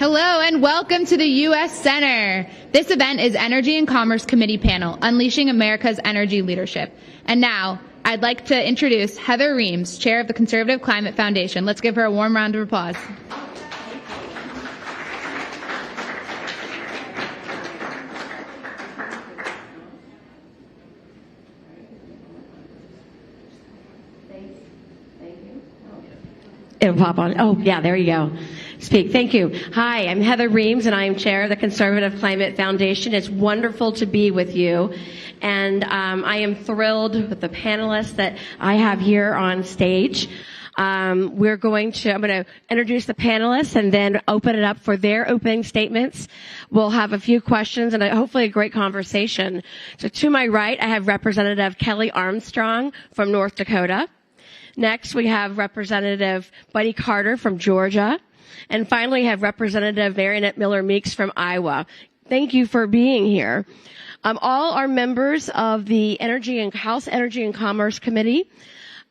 Hello and welcome to the U.S. Center. This event is Energy and Commerce Committee panel, Unleashing America's Energy Leadership. And now, I'd like to introduce Heather Reams, Chair of the Conservative Climate Foundation. Let's give her a warm round of applause. It'll pop on. Oh, yeah, there you go. Speak. Thank you. Hi, I'm Heather Reams, and I am chair of the Conservative Climate Foundation. It's wonderful to be with you. And I am thrilled with the panelists that I have here on stage. I'm going to introduce the panelists and then open it up for their opening statements. We'll have a few questions and hopefully a great conversation. So to my right, I have Representative Kelly Armstrong from North Dakota. Next, we have Representative Buddy Carter from Georgia. And finally, we have Representative Marionette Miller-Meeks from Iowa. Thank you for being here. All are members of the House Energy and Commerce Committee,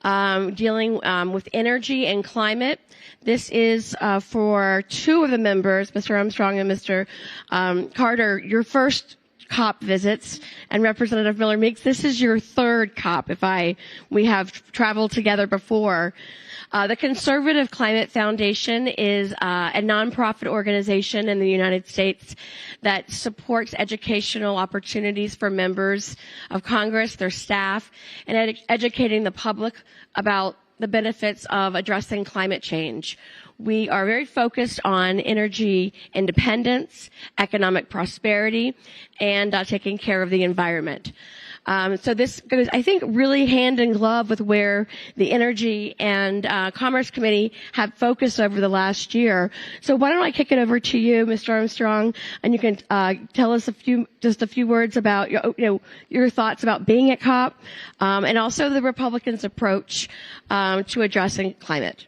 dealing with energy and climate. This is for two of the members, Mr. Armstrong and Mr. Carter, your first COP visits, and Representative Miller-Meeks, this is your third COP we have traveled together before. The Conservative Climate Foundation is a nonprofit organization in the United States that supports educational opportunities for members of Congress, their staff, and educating the public about the benefits of addressing climate change. We are very focused on energy independence, economic prosperity, and taking care of the environment. So this goes, I think, really hand in glove with where the Energy and Commerce Committee have focused over the last year. So why don't I kick it over to you, Mr. Armstrong, and you can tell us just a few words about your thoughts about being at COP, and also the Republicans' approach to addressing climate.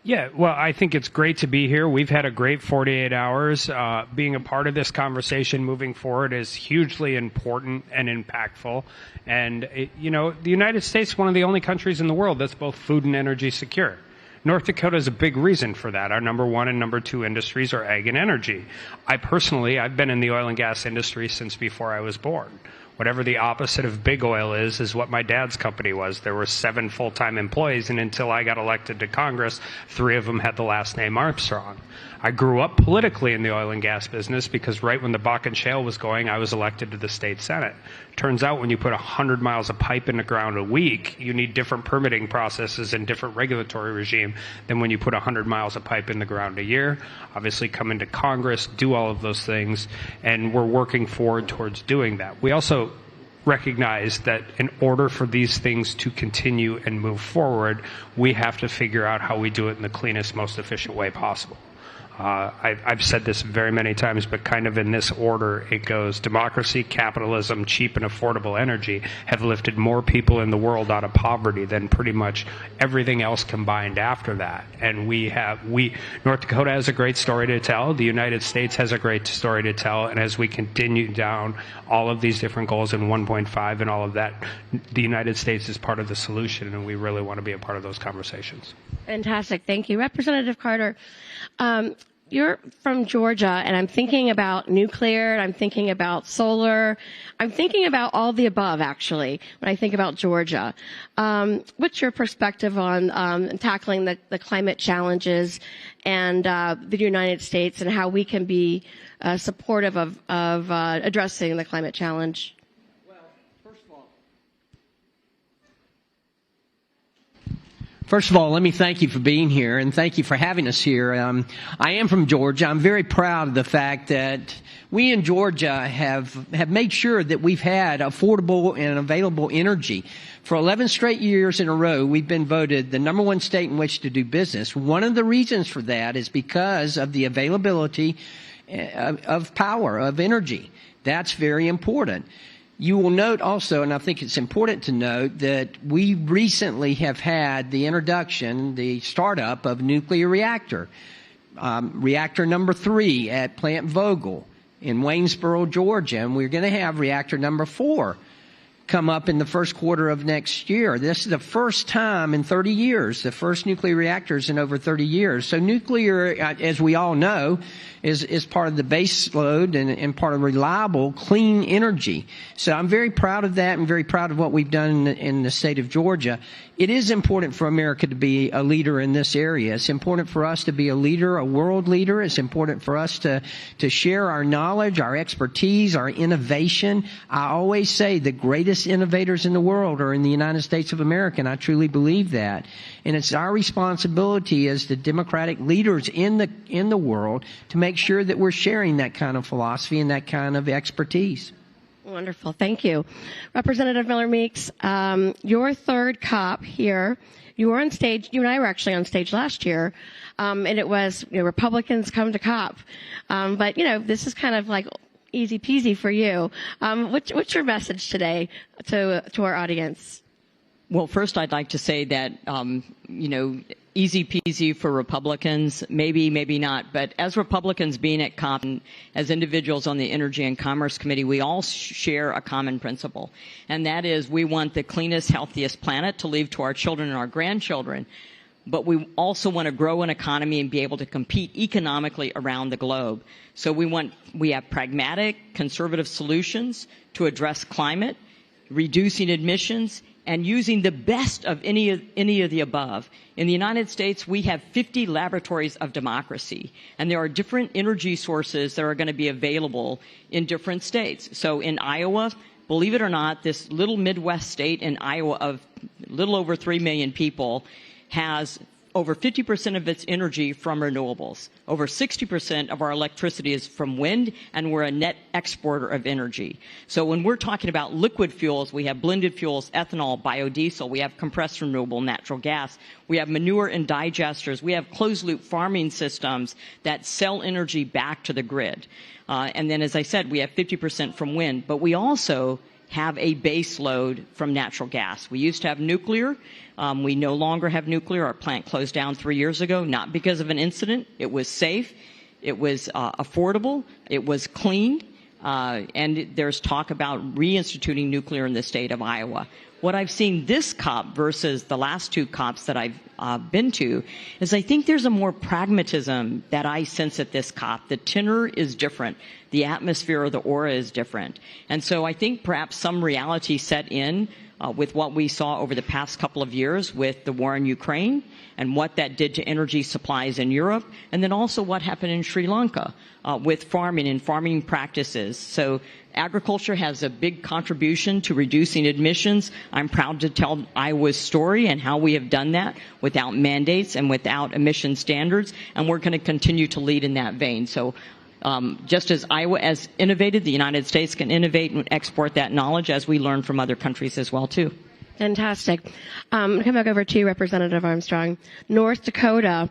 Yeah, well, I think it's great to be here. We've had a great 48 hours. Being a part of this conversation moving forward is hugely important and impactful. And, the United States is one of the only countries in the world that's both food and energy secure. North Dakota is a big reason for that. Our number one and number two industries are ag and energy. I've been in the oil and gas industry since before I was born. Whatever the opposite of big oil is what my dad's company was. There were 7 full-time employees, and until I got elected to Congress, 3 of them had the last name Armstrong. I grew up politically in the oil and gas business because right when the Bakken Shale was going, I was elected to the state Senate. Turns out when you put 100 miles of pipe in the ground a week, you need different permitting processes and different regulatory regime than when you put 100 miles of pipe in the ground a year. Obviously come into Congress, do all of those things, and we're working forward towards doing that. We also recognize that in order for these things to continue and move forward, we have to figure out how we do it in the cleanest, most efficient way possible. I've said this very many times, but kind of in this order, it goes democracy, capitalism, cheap and affordable energy have lifted more people in the world out of poverty than pretty much everything else combined after that. And North Dakota has a great story to tell. The United States has a great story to tell. And as we continue down all of these different goals in 1.5 and all of that, the United States is part of the solution, and we really want to be a part of those conversations. Fantastic. Thank you. Representative Carter, you're from Georgia, and I'm thinking about nuclear, and I'm thinking about solar. I'm thinking about all the above, actually, when I think about Georgia. What's your perspective on tackling the climate challenges and the United States and how we can be supportive of addressing the climate challenge? First of all, let me thank you for being here, and thank you for having us here. I am from Georgia. I'm very proud of the fact that we in Georgia have made sure that we've had affordable and available energy. For 11 straight years in a row, we've been voted the number one state in which to do business. One of the reasons for that is because of the availability of power, of energy. That's very important. You will note also, and I think it's important to note, that we recently have had the introduction, the startup of a nuclear reactor. Reactor number 3 at Plant Vogtle in Waynesboro, Georgia, and we're going to have reactor number 4 come up in the first quarter of next year. This is the first time in 30 years, the first nuclear reactors in over 30 years. So nuclear, as we all know, is part of the base load and part of reliable, clean energy. So I'm very proud of that and very proud of what we've done in the state of Georgia. It is important for America to be a leader in this area. It's important for us to be a leader, a world leader. It's important for us to share our knowledge, our expertise, our innovation. I always say the greatest innovators in the world are in the United States of America, and I truly believe that. And it's our responsibility as the democratic leaders in the world to make sure that we're sharing that kind of philosophy and that kind of expertise. Wonderful. Thank you. Representative Miller-Meeks, your third COP here, you were on stage, you and I were actually on stage last year, and it was, Republicans come to COP. But, this is kind of like easy peasy for you. What's your message today to our audience? Well, first I'd like to say that, easy peasy for Republicans, maybe not. But as Republicans being at COP and as individuals on the Energy and Commerce Committee, we all share a common principle. And that is we want the cleanest, healthiest planet to leave to our children and our grandchildren. But we also want to grow an economy and be able to compete economically around the globe. So we have pragmatic, conservative solutions to address climate, reducing emissions, and using the best of any of the above. In the United States, we have 50 laboratories of democracy, and there are different energy sources that are going to be available in different states. So in Iowa, believe it or not, this little Midwest state in Iowa of little over 3 million people has over 50% of its energy from renewables. Over 60% of our electricity is from wind, and we're a net exporter of energy. So when we're talking about liquid fuels, we have blended fuels, ethanol, biodiesel, we have compressed renewable natural gas, we have manure and digesters, we have closed-loop farming systems that sell energy back to the grid. And then, as I said, we have 50% from wind, but we also have a base load from natural gas. We used to have nuclear. We no longer have nuclear. Our plant closed down 3 years ago, not because of an incident. It was safe. It was affordable. It was clean. And there's talk about reinstituting nuclear in the state of Iowa. What I've seen this COP versus the last two COPs that I've been to is I think there's a more pragmatism that I sense at this COP. The tenor is different. The atmosphere or the aura is different. And so I think perhaps some reality set in with what we saw over the past couple of years with the war in Ukraine and what that did to energy supplies in Europe, and then also what happened in Sri Lanka with farming and farming practices. So agriculture has a big contribution to reducing emissions. I'm proud to tell Iowa's story and how we have done that without mandates and without emission standards, and we're going to continue to lead in that vein. So just as Iowa has innovated, the United States can innovate and export that knowledge as we learn from other countries as well, too. Fantastic. Come back over to you, Representative Armstrong. North Dakota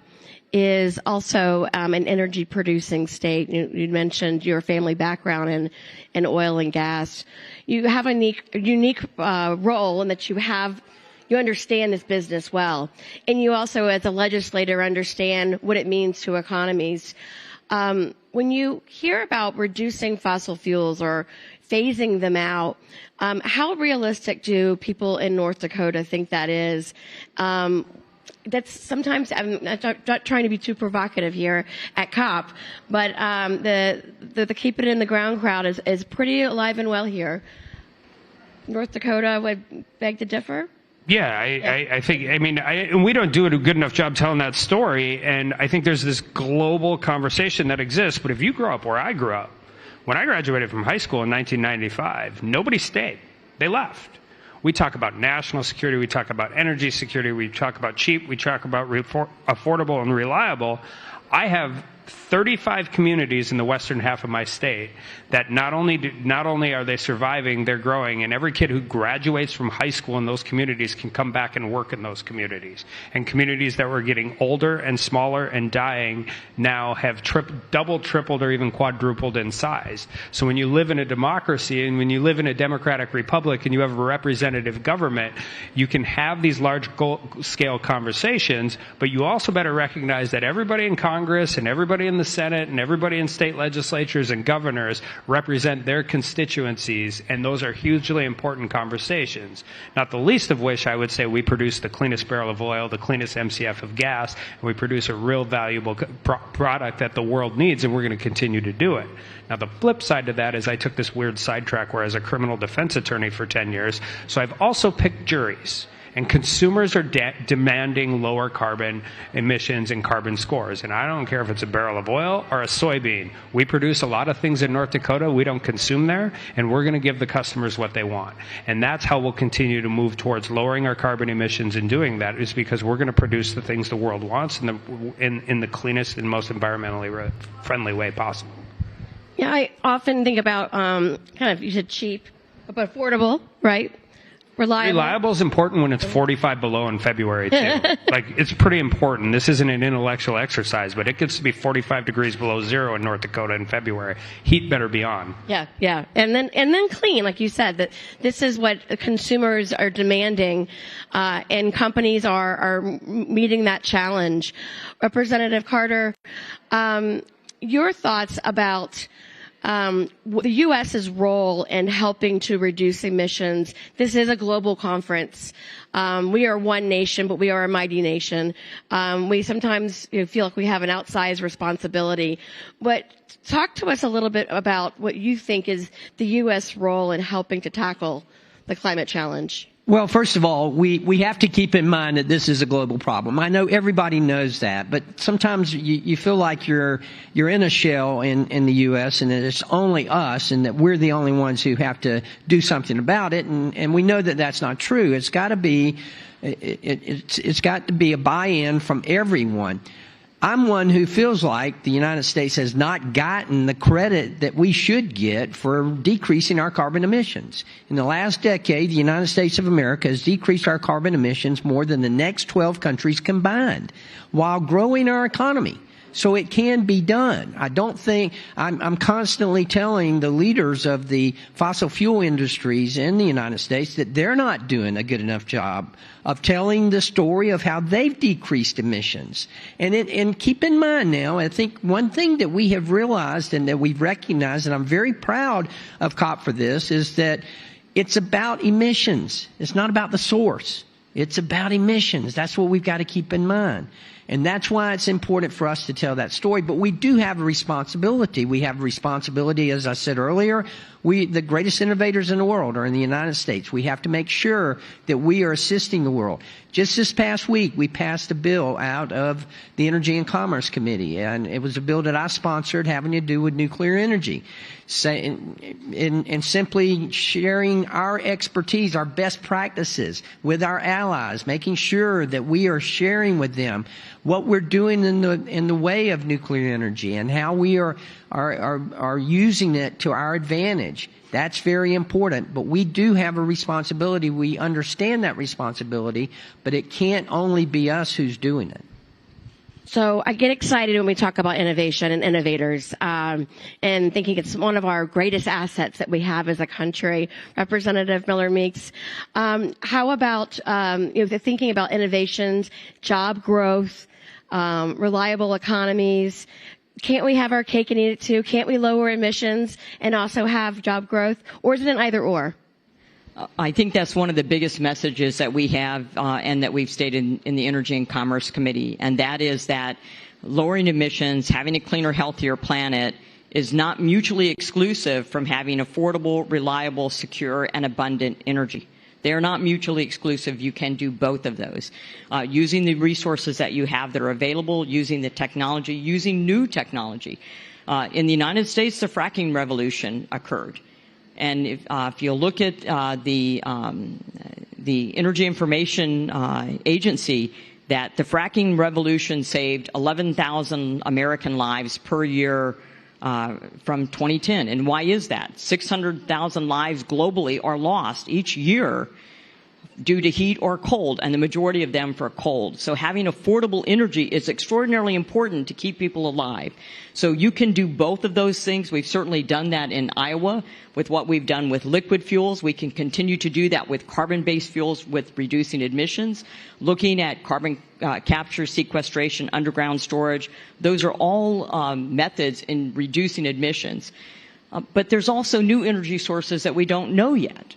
is also an energy-producing state. You mentioned your family background in oil and gas. You have a unique role in that you understand this business well. And you also, as a legislator, understand what it means to economies. When you hear about reducing fossil fuels or phasing them out, how realistic do people in North Dakota think that is? That's sometimes, I'm not trying to be too provocative here at COP, but the keep it in the ground crowd is pretty alive and well here. North Dakota would beg to differ? Yeah, I think, and we don't do a good enough job telling that story, and I think there's this global conversation that exists, but if you grew up where I grew up, when I graduated from high school in 1995, nobody stayed. They left. We talk about national security, we talk about energy security, we talk about cheap, we talk about affordable and reliable. I have 35 communities in the western half of my state that not only are they surviving, they're growing, and every kid who graduates from high school in those communities can come back and work in those communities. And communities that were getting older and smaller and dying now have doubled, tripled, or even quadrupled in size. So when you live in a democracy and when you live in a democratic republic and you have a representative government, you can have these large-scale conversations, but you also better recognize that everybody in Congress and everybody everybody in the Senate and everybody in state legislatures and governors represent their constituencies, and those are hugely important conversations, not the least of which I would say we produce the cleanest barrel of oil, the cleanest MCF of gas, and we produce a real valuable product that the world needs, and we're going to continue to do it. Now, the flip side to that is I took this weird sidetrack where I was a criminal defense attorney for 10 years, so I've also picked juries. And consumers are demanding lower carbon emissions and carbon scores. And I don't care if it's a barrel of oil or a soybean. We produce a lot of things in North Dakota we don't consume there, and we're going to give the customers what they want. And that's how we'll continue to move towards lowering our carbon emissions. And doing that is because we're going to produce the things the world wants in the cleanest and most environmentally friendly way possible. Yeah, I often think about you said cheap, but affordable, right? Reliable is important when it's 45 below in February, too. It's pretty important. This isn't an intellectual exercise, but it gets to be 45 degrees below zero in North Dakota in February. Heat better be on. Yeah. And then clean, like you said, that this is what consumers are demanding, and companies are meeting that challenge. Representative Carter, your thoughts about the U.S.'s role in helping to reduce emissions. This is a global conference. We are one nation, but we are a mighty nation. We sometimes feel like we have an outsized responsibility. But talk to us a little bit about what you think is the U.S. role in helping to tackle the climate challenge. Well, first of all, we have to keep in mind that this is a global problem. I know everybody knows that, but sometimes you feel like you're in a shell in the U.S. and that it's only us and that we're the only ones who have to do something about it. And we know that that's not true. It's got to be a buy-in from everyone. I'm one who feels like the United States has not gotten the credit that we should get for decreasing our carbon emissions. In the last decade, the United States of America has decreased our carbon emissions more than the next 12 countries combined, while growing our economy. So it can be done. I don't think I'm constantly telling the leaders of the fossil fuel industries in the United States that they're not doing a good enough job of telling the story of how they've decreased emissions. And keep in mind now, I think one thing that we have realized and that we've recognized, and I'm very proud of COP for this, is that it's about emissions. It's not about the source. It's about emissions. That's what we've got to keep in mind. And that's why it's important for us to tell that story. But we do have a responsibility. We have a responsibility, as I said earlier. The greatest innovators in the world are in the United States. We have to make sure that we are assisting the world. Just this past week, we passed a bill out of the Energy and Commerce Committee, and it was a bill that I sponsored having to do with nuclear energy. And simply sharing our expertise, our best practices with our allies, making sure that we are sharing with them what we're doing in the way of nuclear energy and how we are using it to our advantage. That's very important, but we do have a responsibility. We understand that responsibility, but it can't only be us who's doing it. So I get excited when we talk about innovation and innovators, and thinking it's one of our greatest assets that we have as a country. Representative Miller-Meeks, how about thinking about innovations, job growth, reliable economies? Can't we have our cake and eat it too? Can't we lower emissions and also have job growth? Or is it an either or? I think that's one of the biggest messages that we have and that we've stated in the Energy and Commerce Committee, and that is that lowering emissions, having a cleaner, healthier planet is not mutually exclusive from having affordable, reliable, secure, and abundant energy. They are not mutually exclusive. You can do both of those. Using the resources that you have that are available, using the technology, using new technology. In the United States, the fracking revolution occurred. And if you look at the Energy Information Agency, that the fracking revolution saved 11,000 American lives per year from 2010. And why is that? 600,000 lives globally are lost each year due to heat or cold, and the majority of them for cold. So having affordable energy is extraordinarily important to keep people alive. So you can do both of those things. We've certainly done that in Iowa with what we've done with liquid fuels. We can continue to do that with carbon-based fuels with reducing emissions, looking at carbon capture, sequestration, underground storage. Those are all methods in reducing emissions. But there's also new energy sources that we don't know yet.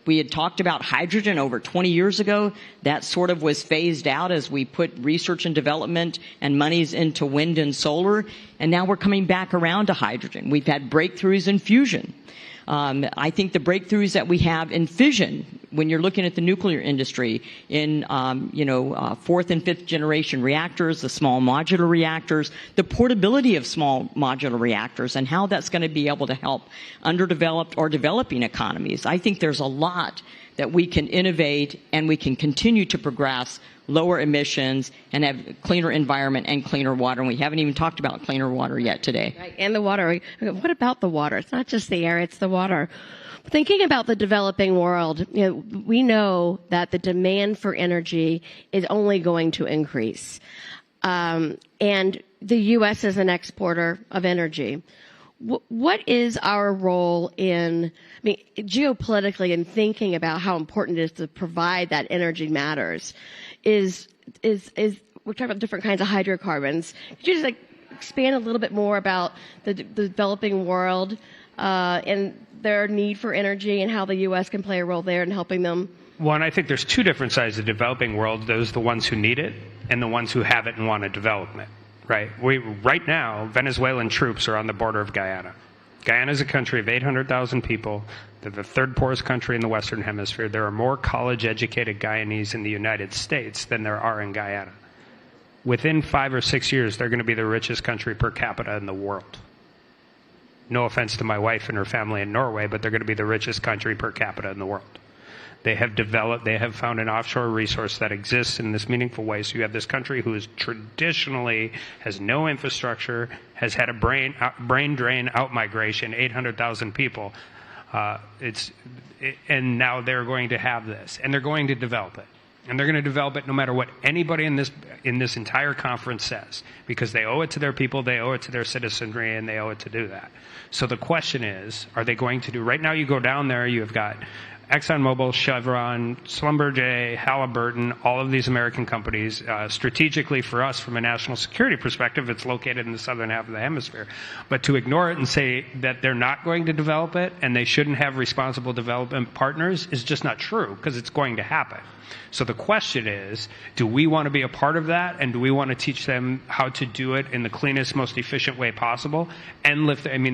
We had talked about hydrogen over 20 years ago. That sort of was phased out as we put research and development and monies into wind and solar. And now we're coming back around to hydrogen. We've had breakthroughs in fusion. I think the breakthroughs that we have in fission, when you're looking at the nuclear industry, in fourth and fifth generation reactors, the small modular reactors, the portability of small modular reactors, and how that's going to be able to help underdeveloped or developing economies. I think there's a lot that we can innovate and we can continue to progress, lower emissions, and have cleaner environment and cleaner water. And we haven't even talked about cleaner water yet today. Right. And the water. What about the water? It's not just the air, it's the water. Thinking about the developing world, we know that the demand for energy is only going to increase. And the U.S. is an exporter of energy. What is our role in, geopolitically, in thinking about how important it is to provide that energy matters? Is we're talking about different kinds of hydrocarbons. Could you just expand a little bit more about the developing world and their need for energy and how the U.S. can play a role there in helping them? One, I think there's two different sides of the developing world. Those the ones who need it and the ones who have it and want to develop it. Right. Right now, Venezuelan troops are on the border of Guyana. Guyana is a country of 800,000 people. They're the third poorest country in the Western Hemisphere. There are more college-educated Guyanese in the United States than there are in Guyana. Within 5 or 6 years, they're going to be the richest country per capita in the world. No offense to my wife and her family in Norway, but they're going to be the richest country per capita in the world. They have found an offshore resource that exists in this meaningful way. So you have this country who is traditionally has no infrastructure, has had a brain drain out migration, 800,000 people. And now they're going to have this, and they're going to develop it. And they're going to develop it no matter what anybody in this entire conference says, because they owe it to their people, they owe it to their citizenry, and they owe it to do that. So the question is, are they going to do? Right now you go down there, you've got ExxonMobil, Chevron, Schlumberger, Halliburton, all of these American companies. Strategically for us, from a national security perspective, it's located in the southern half of the hemisphere. But to ignore it and say that they're not going to develop it and they shouldn't have responsible development partners is just not true, because it's going to happen. So the question is, do we want to be a part of that, and do we want to teach them how to do it in the cleanest, most efficient way possible? And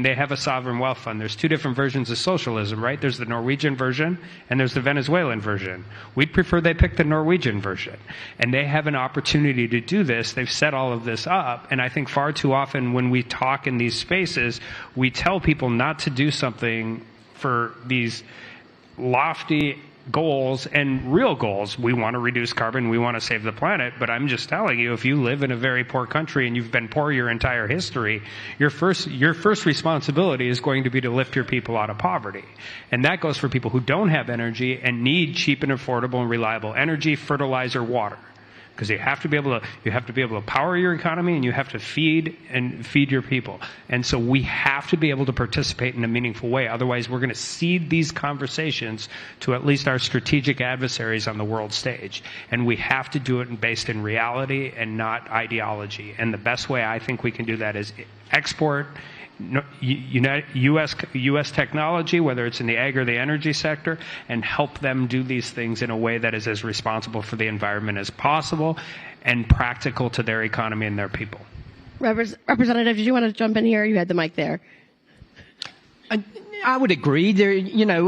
they have a sovereign wealth fund. There's two different versions of socialism, right? There's the Norwegian version and there's the Venezuelan version. We'd prefer they pick the Norwegian version. And they have an opportunity to do this. They've set all of this up. And I think far too often when we talk in these spaces, we tell people not to do something for these lofty goals and real goals. We want to reduce carbon, we want to save the planet, but I'm just telling you, if you live in a very poor country and you've been poor your entire history, your first responsibility is going to be to lift your people out of poverty. And that goes for people who don't have energy and need cheap and affordable and reliable energy, fertilizer, water. Because you have to be able to power your economy, and you have to feed your people. And so we have to be able to participate in a meaningful way. Otherwise, we're going to cede these conversations to at least our strategic adversaries on the world stage. And we have to do it based in reality and not ideology. And the best way I think we can do that is export U.S. technology, whether it's in the ag or the energy sector, and help them do these things in a way that is as responsible for the environment as possible and practical to their economy and their people. Representative, did you want to jump in here? You had the mic there. I would agree. There,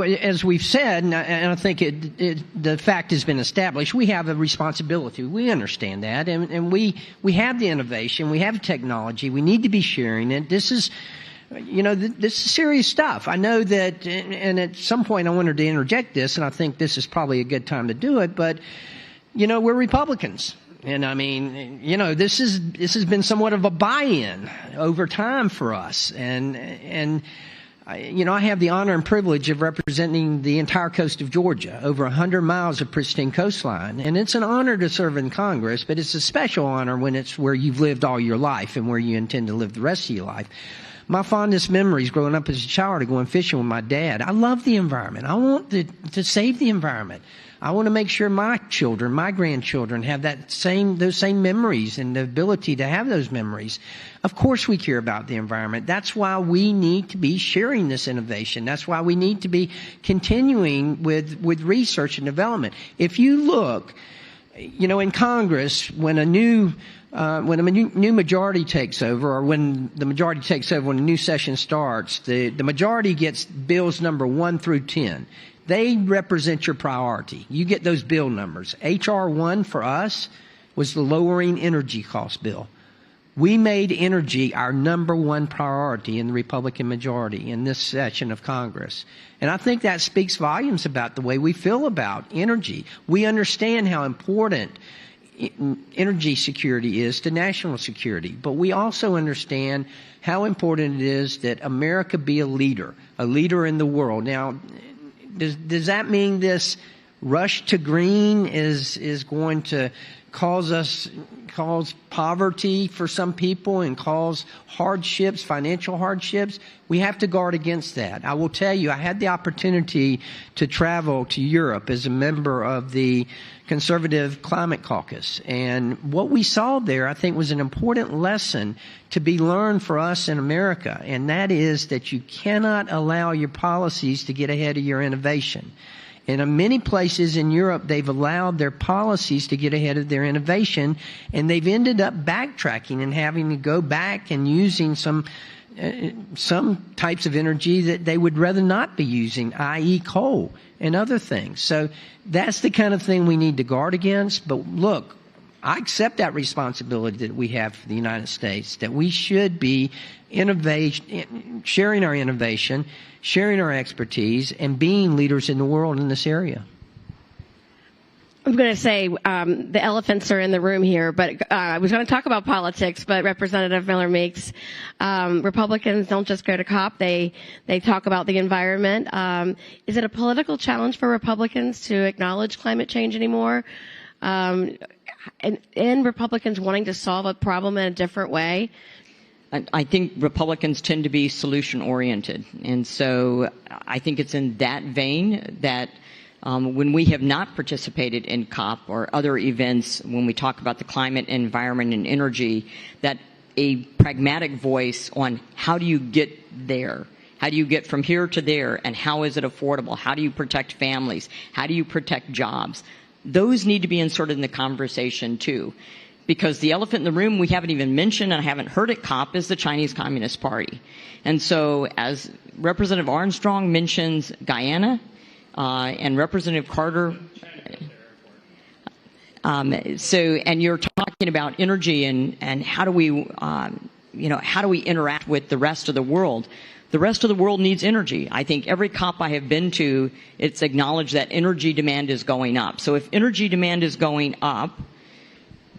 as we've said, and I think the fact has been established, we have a responsibility. We understand that, and we have the innovation, we have the technology. We need to be sharing it. This is, this is serious stuff. I know that, and at some point I wanted to interject this, and I think this is probably a good time to do it. But we're Republicans. And this has been somewhat of a buy-in over time for us, and I have the honor and privilege of representing the entire coast of Georgia, over 100 miles of pristine coastline. And it's an honor to serve in Congress, but it's a special honor when it's where you've lived all your life and where you intend to live the rest of your life. My fondest memories growing up as a child are going fishing with my dad. I love the environment. I want to save the environment. I want to make sure my children, my grandchildren have those same memories and the ability to have those memories. Of course we care about the environment. That's why we need to be sharing this innovation. That's why we need to be continuing with research and development. If you look, in Congress, when a new majority takes over, or when the majority takes over, when a new session starts, the majority gets bills number 1 through 10. They represent your priority. You get those bill numbers. H.R. 1 for us was the lowering energy cost bill. We made energy our number 1 priority in the Republican majority in this session of Congress. And I think that speaks volumes about the way we feel about energy. We understand how important energy security is to national security, but we also understand how important it is that America be a leader in the world. Now, does that mean this rush to green is going to cause poverty for some people and cause hardships, financial hardships? We have to guard against that. I will tell you, I had the opportunity to travel to Europe as a member of the Conservative Climate Caucus. And what we saw there, I think, was an important lesson to be learned for us in America. And that is that you cannot allow your policies to get ahead of your innovation. And in many places in Europe, they've allowed their policies to get ahead of their innovation, and they've ended up backtracking and having to go back and using some types of energy that they would rather not be using, i.e. coal and other things. So that's the kind of thing we need to guard against. But look, I accept that responsibility that we have for the United States, that we should be sharing our innovation, sharing our expertise, and being leaders in the world in this area. I'm going to say the elephants are in the room here, but I was going to talk about politics, but Representative Miller Meeks, Republicans don't just go to COP, they talk about the environment. Is it a political challenge for Republicans to acknowledge climate change anymore? And Republicans wanting to solve a problem in a different way? I think Republicans tend to be solution-oriented. And so I think it's in that vein that when we have not participated in COP or other events, when we talk about the climate, environment, and energy, that a pragmatic voice on how do you get there? How do you get from here to there? And how is it affordable? How do you protect families? How do you protect jobs? Those need to be inserted in the conversation, too. Because the elephant in the room we haven't even mentioned and I haven't heard at COP is the Chinese Communist Party. And so as Representative Armstrong mentions Guyana, and Representative Carter, and you're talking about energy and how do we, how do we interact with the rest of the world? The rest of the world needs energy. I think every COP I have been to, it's acknowledged that energy demand is going up. So if energy demand is going up,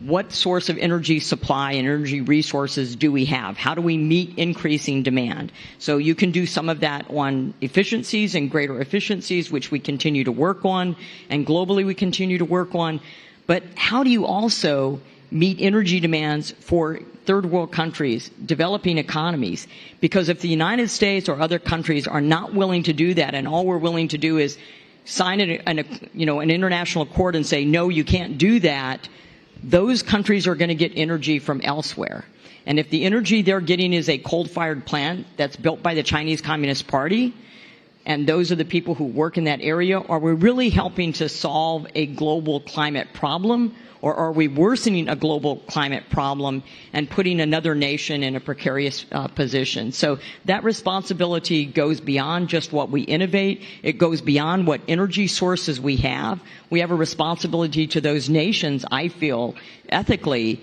what source of energy supply and energy resources do we have? How do we meet increasing demand? So you can do some of that on efficiencies and greater efficiencies, which we continue to work on, and globally we continue to work on. But how do you also meet energy demands for third world countries, developing economies? Because if the United States or other countries are not willing to do that, and all we're willing to do is sign an international accord and say, no, you can't do that, those countries are going to get energy from elsewhere. And if the energy they're getting is a coal-fired plant that's built by the Chinese Communist Party, and those are the people who work in that area, are we really helping to solve a global climate problem? Or are we worsening a global climate problem and putting another nation in a precarious position? So that responsibility goes beyond just what we innovate. It goes beyond what energy sources we have. We have a responsibility to those nations, I feel, ethically,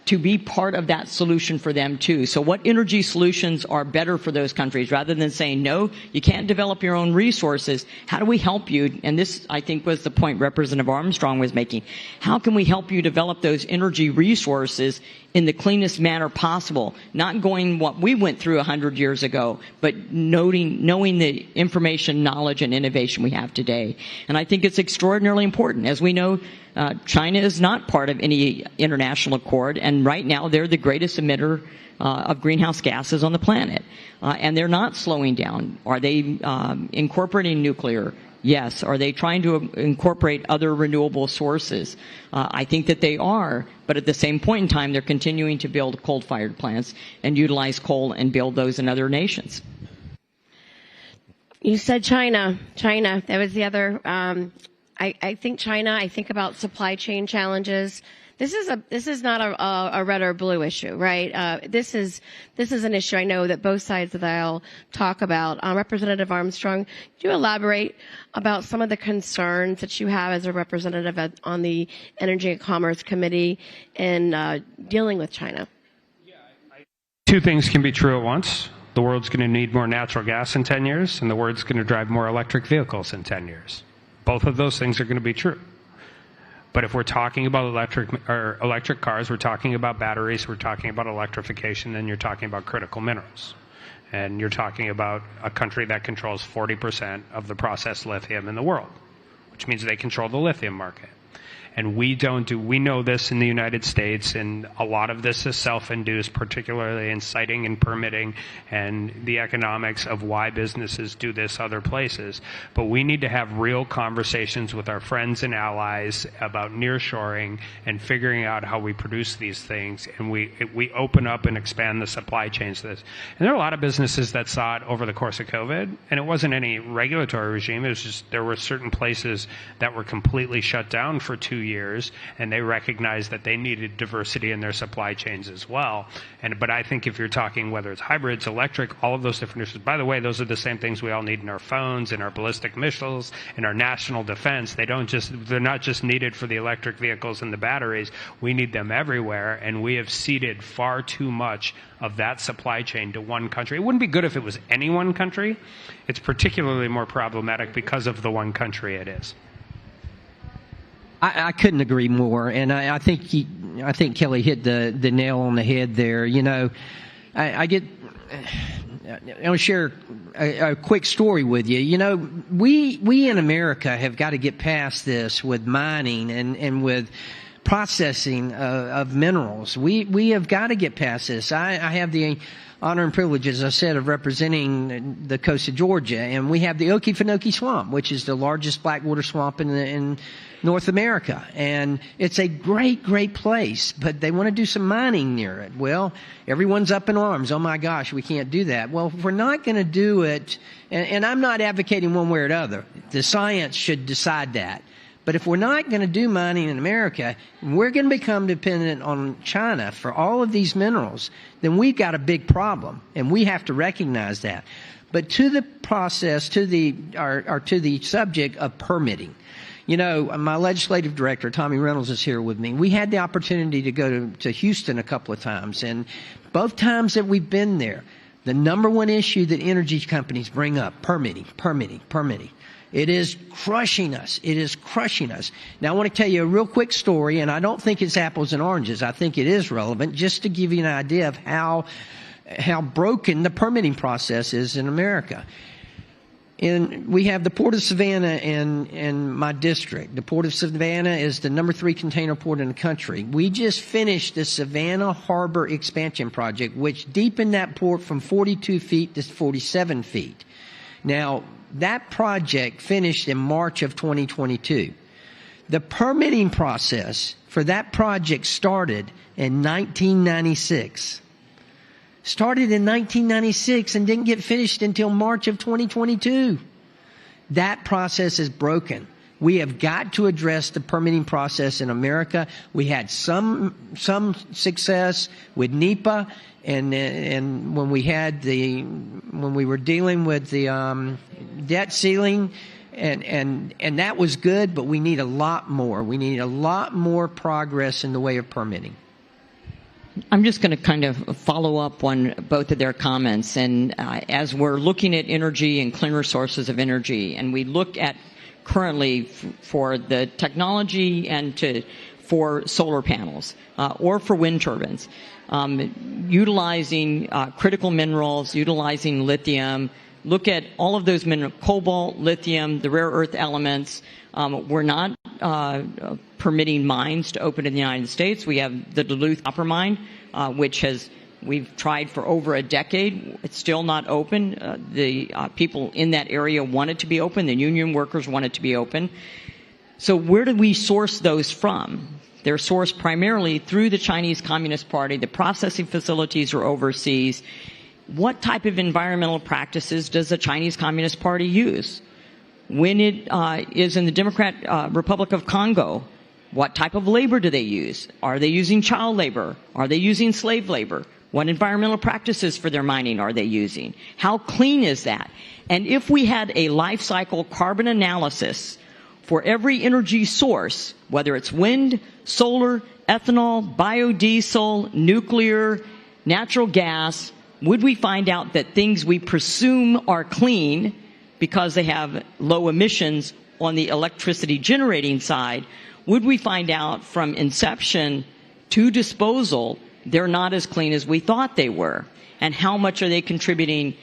to be part of that solution for them too. So what energy solutions are better for those countries? Rather than saying, no, you can't develop your own resources, how do we help you? And this, I think, was the point Representative Armstrong was making. How can we help you develop those energy resources in the cleanest manner possible, not going what we went through 100 years ago, but knowing the information, knowledge, and innovation we have today. And I think it's extraordinarily important. As we know, China is not part of any international accord, and right now they're the greatest emitter of greenhouse gases on the planet. And they're not slowing down. Are they incorporating nuclear? Yes. Are they trying to incorporate other renewable sources? I think that they are, but at the same point in time, they're continuing to build coal-fired plants and utilize coal and build those in other nations. You said China. China. That was the other. I think China. I think about supply chain challenges. This is not a red or blue issue, right? This is an issue I know that both sides of the aisle talk about. Representative Armstrong, could you elaborate about some of the concerns that you have as a representative on the Energy and Commerce Committee in dealing with China? Two things can be true at once. The world's going to need more natural gas in 10 years, and the world's going to drive more electric vehicles in 10 years. Both of those things are going to be true. But if we're talking about electric cars, we're talking about batteries, we're talking about electrification, then you're talking about critical minerals. And you're talking about a country that controls 40% of the processed lithium in the world, which means they control the lithium market. And we know this in the United States, and a lot of this is self-induced, particularly in siting and permitting and the economics of why businesses do this other places. But we need to have real conversations with our friends and allies about nearshoring and figuring out how we produce these things, and we open up and expand the supply chains to this. And there are a lot of businesses that saw it over the course of COVID, and it wasn't any regulatory regime. It was just there were certain places that were completely shut down for 2 years, and they recognized that they needed diversity in their supply chains as well. But I think if you're talking whether it's hybrids, electric, all of those different issues, by the way, those are the same things we all need in our phones, in our ballistic missiles, in our national defense. They're not just needed for the electric vehicles and the batteries. We need them everywhere, and we have ceded far too much of that supply chain to one country. It wouldn't be good if it was any one country. It's particularly more problematic because of the one country it is. I couldn't agree more, and I think Kelly hit the nail on the head there. You know, I'll share a quick story with you. You know, we in America have got to get past this with mining and with processing of minerals. We have got to get past this. I have the honor and privilege, as I said, of representing the coast of Georgia, and we have the Okefenokee Swamp, which is the largest blackwater swamp in North America, and it's a great place, but they want to do some mining near it. Well, everyone's up in arms. Oh my gosh, we can't do that. Well, if we're not going to do it, and I'm not advocating one way or the other, the science should decide that. But if we're not going to do mining in America, we're going to become dependent on China for all of these minerals, then we've got a big problem, and we have to recognize that. But to the process, to the subject of permitting, you know, my legislative director, Tommy Reynolds, is here with me. We had the opportunity to go to Houston a couple of times, and both times that we've been there, the number one issue that energy companies bring up, permitting. It is crushing us. It is crushing us. Now, I want to tell you a real quick story, and I don't think it's apples and oranges. I think it is relevant just to give you an idea of how broken the permitting process is in America. And we have the Port of Savannah in my district. The Port of Savannah is the number 3 container port in the country. We just finished the Savannah Harbor Expansion Project, which deepened that port from 42 feet to 47 feet. Now, that project finished in March of 2022. The permitting process for that project started in 1996. Started in 1996 and didn't get finished until March of 2022. That process is broken. We have got to address the permitting process in America. We had some success with NEPA, and when we were dealing with the debt ceiling, and that was good. But we need a lot more. We need a lot more progress in the way of permitting. I'm just going to kind of follow up on both of their comments. And as we're looking at energy and cleaner sources of energy, and we look at currently for the technology and to for solar panels or for wind turbines, utilizing critical minerals, utilizing lithium. Look at all of those minerals: cobalt, lithium, the rare earth elements. We're not permitting mines to open in the United States. We have the Duluth copper mine, which we've tried for over a decade. It's still not open. The people in that area want it to be open. The union workers want it to be open. So where do we source those from? They're sourced primarily through the Chinese Communist Party. The processing facilities are overseas. What type of environmental practices does the Chinese Communist Party use? When it is in the Democratic Republic of Congo, what type of labor do they use? Are they using child labor? Are they using slave labor? What environmental practices for their mining are they using? How clean is that? And if we had a life cycle carbon analysis for every energy source, whether it's wind, solar, ethanol, biodiesel, nuclear, natural gas, would we find out that things we presume are clean because they have low emissions on the electricity generating side, would we find out from inception to disposal they're not as clean as we thought they were? And how much are they contributing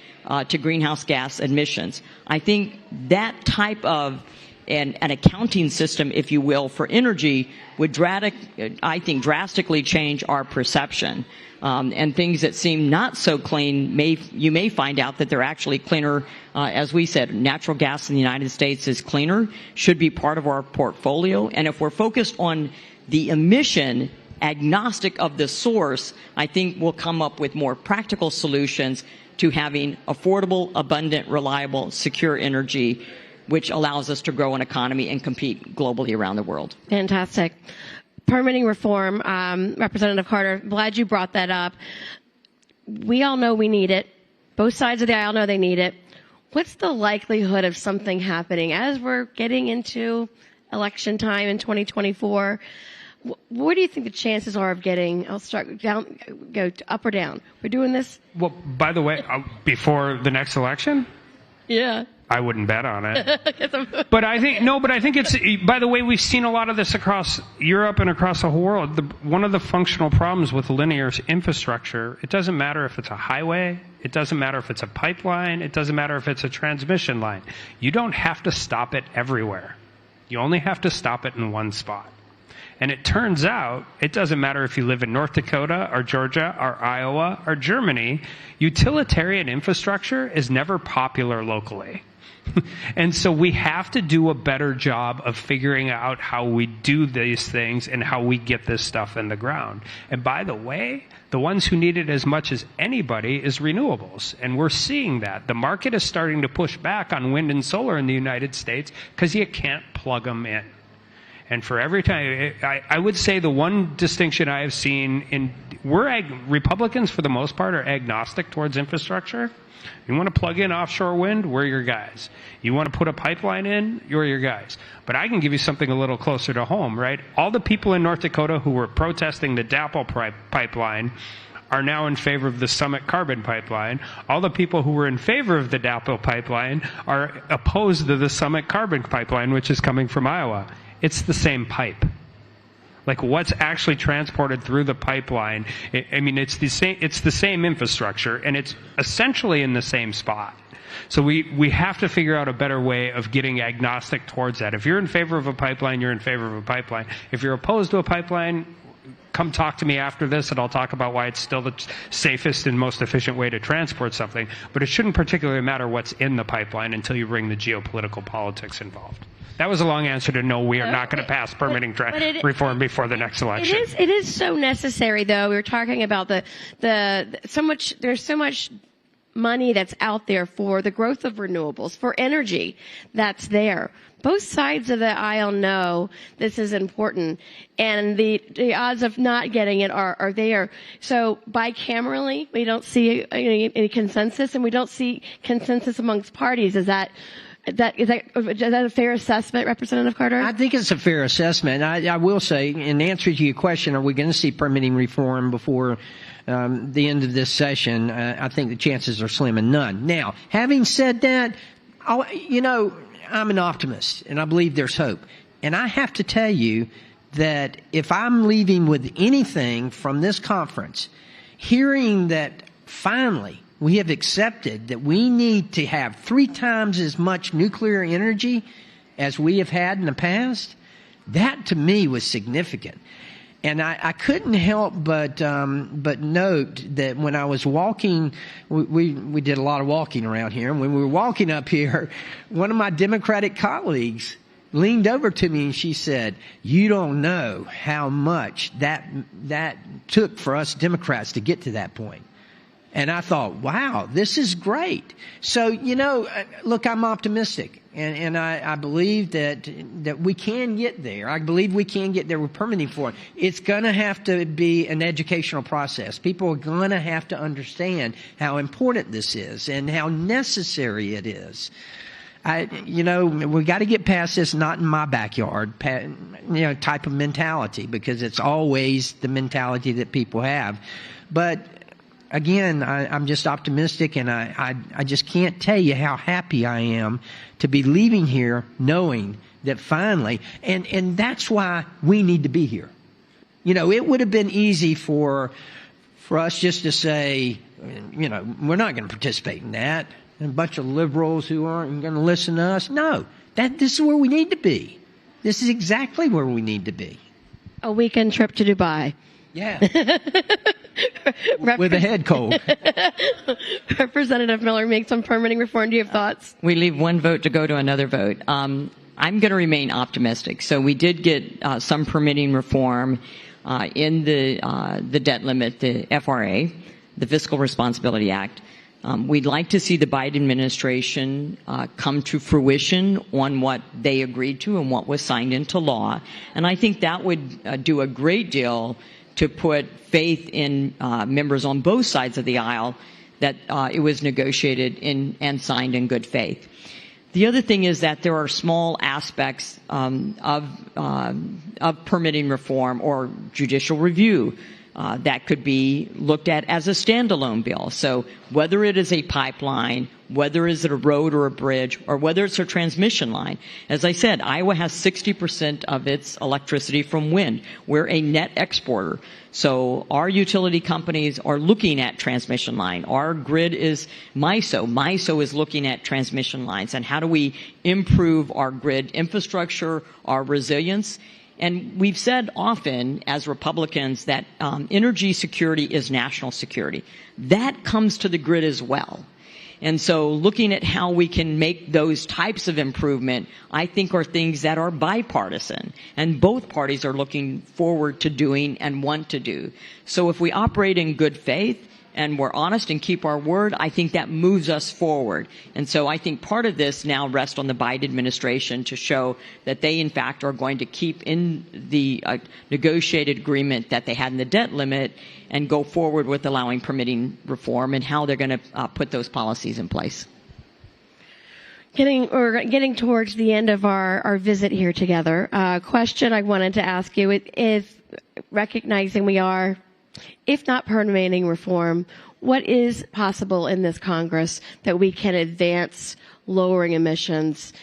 to greenhouse gas emissions? I think that type of an accounting system, if you will, for energy would drastically change our perception. And things that seem not so clean, you may find out that they're actually cleaner. As we said, natural gas in the United States is cleaner, should be part of our portfolio. And if we're focused on the emission, agnostic of the source, I think we'll come up with more practical solutions to having affordable, abundant, reliable, secure energy, which allows us to grow an economy and compete globally around the world. Fantastic. Permitting reform, Representative Carter, glad you brought that up. We all know we need it. Both sides of the aisle know they need it. What's the likelihood of something happening as we're getting into election time in 2024? What do you think the chances are of getting, I'll start down, go to up or down? We're doing this? Well, by the way, before the next election? Yeah. I wouldn't bet on it. But I think it's, by the way, we've seen a lot of this across Europe and across the whole world. One of the functional problems with linear infrastructure, it doesn't matter if it's a highway, it doesn't matter if it's a pipeline, it doesn't matter if it's a transmission line. You don't have to stop it everywhere. You only have to stop it in one spot. And it turns out, it doesn't matter if you live in North Dakota or Georgia or Iowa or Germany, utilitarian infrastructure is never popular locally. And so we have to do a better job of figuring out how we do these things and how we get this stuff in the ground. And by the way, the ones who need it as much as anybody is renewables. And we're seeing that. The market is starting to push back on wind and solar in the United States because you can't plug them in. And for every time, I would say the one distinction I have seen Republicans for the most part are agnostic towards infrastructure. You want to plug in offshore wind, we're your guys. You want to put a pipeline in, you're your guys. But I can give you something a little closer to home, right? All the people in North Dakota who were protesting the DAPL pipeline are now in favor of the Summit Carbon Pipeline. All the people who were in favor of the DAPL pipeline are opposed to the Summit Carbon Pipeline, which is coming from Iowa. It's the same pipe. Like what's actually transported through the pipeline, it's the same infrastructure, and it's essentially in the same spot. So we have to figure out a better way of getting agnostic towards that. If you're in favor of a pipeline, you're in favor of a pipeline. If you're opposed to a pipeline, come talk to me after this, and I'll talk about why it's still the safest and most efficient way to transport something. But it shouldn't particularly matter what's in the pipeline until you bring the geopolitical politics involved. That was a long answer to no, we are not going to pass permitting reform before the next election. It is so necessary, though. We were talking about there's so much money that's out there for the growth of renewables, for energy that's there. Both sides of the aisle know this is important, and the odds of not getting it are there. So bicamerally, we don't see any consensus, and we don't see consensus amongst parties. Is that a fair assessment, Representative Carter? I think it's a fair assessment. I will say, in answer to your question, are we going to see permitting reform before the end of this session? I think the chances are slim and none. Now, having said that, I'm an optimist, and I believe there's hope. And I have to tell you that if I'm leaving with anything from this conference, hearing that finally we have accepted that we need to have 3 times as much nuclear energy as we have had in the past, that to me was significant. And I couldn't help but note that when I was walking, we did a lot of walking around here. And when we were walking up here, one of my Democratic colleagues leaned over to me and she said, "You don't know how much that took for us Democrats to get to that point." And I thought, wow, this is great. So, look, I'm optimistic. And I believe that we can get there. I believe we can get there with permitting for it. It's going to have to be an educational process. People are going to have to understand how important this is and how necessary it is. We got to get past this not in my backyard, type of mentality, because it's always the mentality that people have. But again, I'm just optimistic, and I just can't tell you how happy I am to be leaving here knowing that finally, and that's why we need to be here. It would have been easy for us just to say, we're not going to participate in that. And a bunch of liberals who aren't going to listen to us. No, this is where we need to be. This is exactly where we need to be. A weekend trip to Dubai. Yeah. With a head cold. Representative Miller makes on permitting reform. Do you have thoughts? We leave one vote to go to another vote. I'm going to remain optimistic. So we did get some permitting reform in the debt limit, the FRA, the Fiscal Responsibility Act. We'd like to see the Biden administration come to fruition on what they agreed to and what was signed into law. And I think that would do a great deal to put faith in members on both sides of the aisle that it was negotiated and signed in good faith. The other thing is that there are small aspects of permitting reform or judicial review that could be looked at as a standalone bill. So whether it is a pipeline, whether it's a road or a bridge, or whether it's a transmission line. As I said, Iowa has 60% of its electricity from wind. We're a net exporter. So our utility companies are looking at transmission line. Our grid is MISO. MISO is looking at transmission lines. And how do we improve our grid infrastructure, our resilience? And we've said often as Republicans that energy security is national security. That comes to the grid as well. And so looking at how we can make those types of improvement, I think are things that are bipartisan. And both parties are looking forward to doing and want to do. So if we operate in good faith, and we're honest and keep our word, I think that moves us forward. And so I think part of this now rests on the Biden administration to show that they, in fact, are going to keep in the negotiated agreement that they had in the debt limit and go forward with allowing permitting reform and how they're going to put those policies in place. Getting towards the end of our visit here together, a question I wanted to ask you is, recognizing we are, if not permitting reform, what is possible in this Congress that we can advance lowering emissions?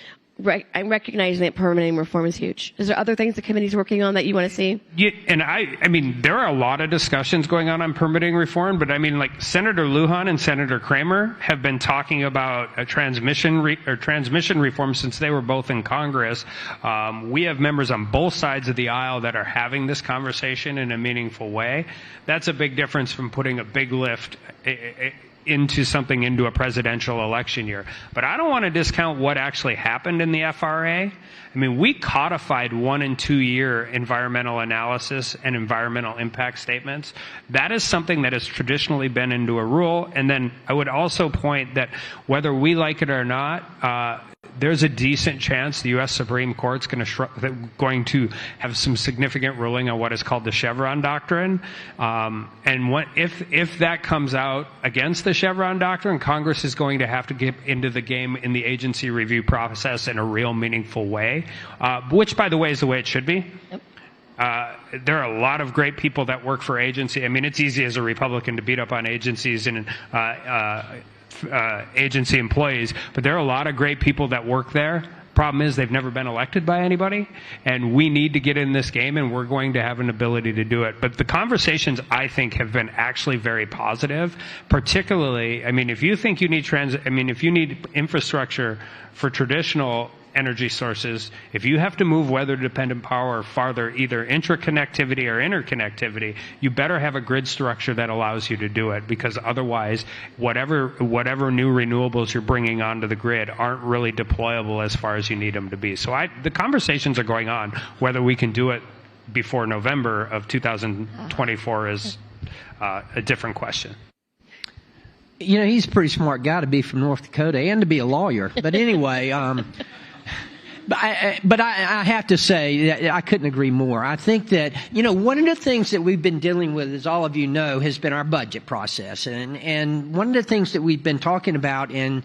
I'm recognizing that permitting reform is huge. Is there other things the committee's working on that you want to see? Yeah, and I mean, there are a lot of discussions going on permitting reform, but I mean, like Senator Lujan and Senator Kramer have been talking about a transmission reform since they were both in Congress. We have members on both sides of the aisle that are having this conversation in a meaningful way. That's a big difference from putting a big lift into a presidential election year. But I don't want to discount what actually happened in the FRA. I mean, we codified 1 and 2 year environmental analysis and environmental impact statements. That is something that has traditionally been into a rule. And then I would also point that whether we like it or not, there's a decent chance the U.S. Supreme Court's going to have some significant ruling on what is called the Chevron doctrine. And if that comes out against the Chevron doctrine, Congress is going to have to get into the game in the agency review process in a real meaningful way, which, by the way, is the way it should be. Yep. There are a lot of great people that work for agency. I mean, it's easy as a Republican to beat up on agencies and agency employees, but there are a lot of great people that work there. problem is they've never been elected by anybody, and we need to get in this game, and we're going to have an ability to do it. But the conversations, I think, have been actually very positive, particularly, I mean, if you think you need if you need infrastructure for traditional energy sources, if you have to move weather-dependent power farther, either intraconnectivity or interconnectivity, you better have a grid structure that allows you to do it, because otherwise, whatever new renewables you're bringing onto the grid aren't really deployable as far as you need them to be. So the conversations are going on. Whether we can do it before November of 2024 is a different question. You know, he's a pretty smart guy to be from North Dakota and to be a lawyer. But anyway, But I have to say that I couldn't agree more. I think that, you know, one of the things that we've been dealing with, as all of you know, has been our budget process. And one of the things that we've been talking about in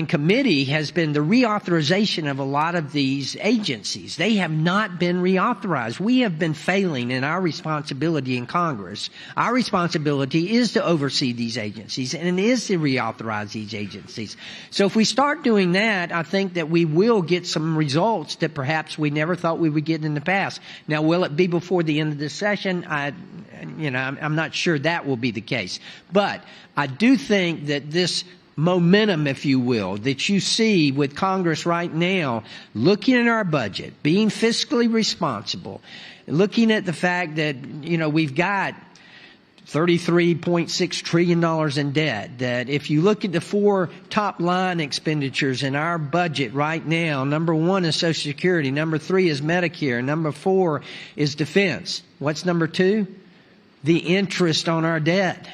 committee has been the reauthorization of a lot of these agencies. They have not been reauthorized. We have been failing in our responsibility in Congress. Our responsibility is to oversee these agencies, and it is to reauthorize these agencies. So if we start doing that, I think that we will get some results that perhaps we never thought we would get in the past. Now, will it be before the end of this session? I'm not sure that will be the case. But I do think that this momentum, if you will, that you see with Congress right now, looking at our budget, being fiscally responsible, looking at the fact that, you know, we've got $33.6 trillion in debt, that if you look at the four top line expenditures in our budget right now, number one is Social Security, number three is Medicare, number four is defense. What's number two? The interest on our debt.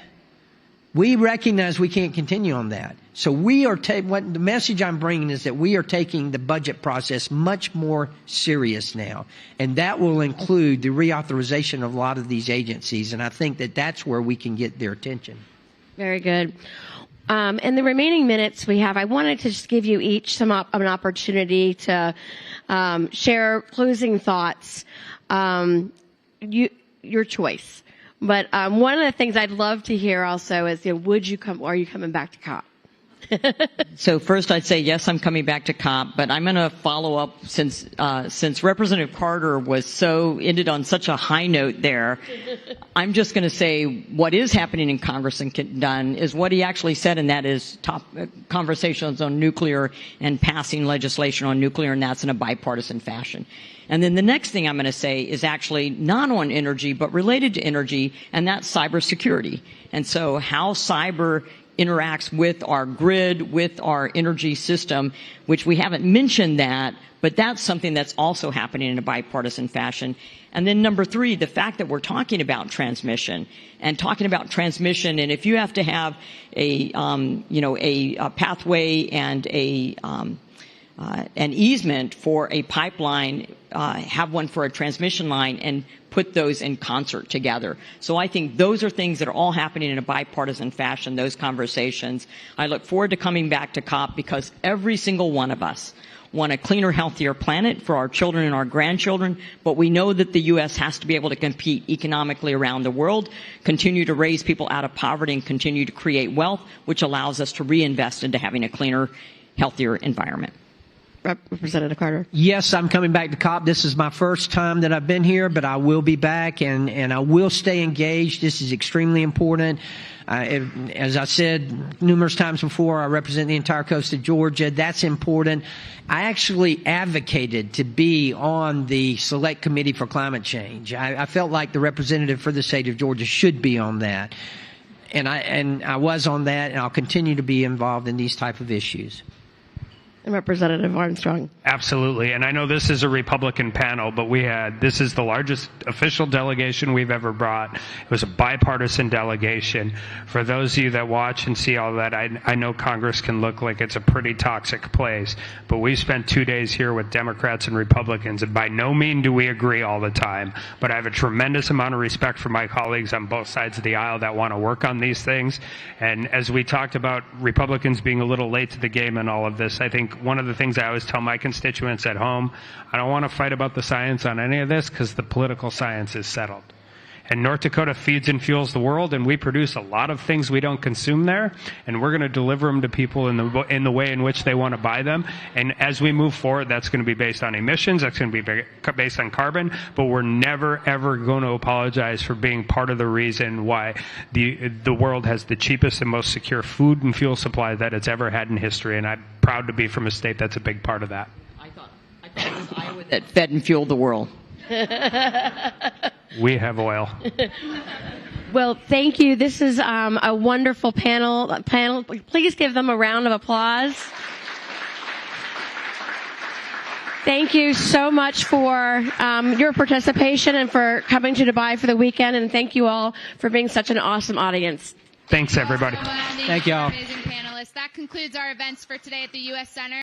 We recognize we can't continue on that. So we are what the message I'm bringing is that we are taking the budget process much more serious now. And that will include the reauthorization of a lot of these agencies. And I think that that's where we can get their attention. Very good. In the remaining minutes we have, I wanted to just give you each an opportunity to share closing thoughts. Your choice. But one of the things I'd love to hear also is, are you coming back to COP? So first I'd say, yes, I'm coming back to COP, but I'm going to follow up since Representative Carter ended on such a high note there. I'm just going to say what is happening in Congress and done is what he actually said, and that is top conversations on nuclear and passing legislation on nuclear, and that's in a bipartisan fashion. And then the next thing I'm going to say is actually not on energy, but related to energy, and that's cybersecurity. And so how cyber interacts with our grid, with our energy system, which we haven't mentioned that, but that's something that's also happening in a bipartisan fashion. And then number three, the fact that we're talking about transmission, and if you have to have a pathway and an easement for a pipeline, have one for a transmission line, and put those in concert together. So I think those are things that are all happening in a bipartisan fashion, those conversations. I look forward to coming back to COP because every single one of us want a cleaner, healthier planet for our children and our grandchildren, but we know that the U.S. has to be able to compete economically around the world, continue to raise people out of poverty, and continue to create wealth, which allows us to reinvest into having a cleaner, healthier environment. Representative Carter. Yes, I'm coming back to COP. This is my first time that I've been here, but I will be back and I will stay engaged. This is extremely important. As I said numerous times before, I represent the entire coast of Georgia. That's important. I actually advocated to be on the Select Committee for Climate Change. I felt like the representative for the state of Georgia should be on that. And I was on that, and I'll continue to be involved in these type of issues. And Representative Armstrong. Absolutely. And I know this is a Republican panel, but this is the largest official delegation we've ever brought. It was a bipartisan delegation. For those of you that watch and see all that, I know Congress can look like it's a pretty toxic place, but we spent 2 days here with Democrats and Republicans, and by no means do we agree all the time, but I have a tremendous amount of respect for my colleagues on both sides of the aisle that want to work on these things. And as we talked about Republicans being a little late to the game in all of this, I think one of the things I always tell my constituents at home, I don't want to fight about the science on any of this because the political science is settled. And North Dakota feeds and fuels the world, and we produce a lot of things we don't consume there, and we're going to deliver them to people in the way in which they want to buy them. And as we move forward, that's going to be based on emissions, that's going to be based on carbon, but we're never, ever going to apologize for being part of the reason why the world has the cheapest and most secure food and fuel supply that it's ever had in history, and I'm proud to be from a state that's a big part of that. I thought it was Iowa that fed and fueled the world. We have oil. Well, thank you. This is a wonderful panel. Please give them a round of applause. Thank you so much for your participation and for coming to Dubai for the weekend. And thank you all for being such an awesome audience. Thanks, everybody. Thank y'all. Amazing panelists. That concludes our events for today at the U.S. Center.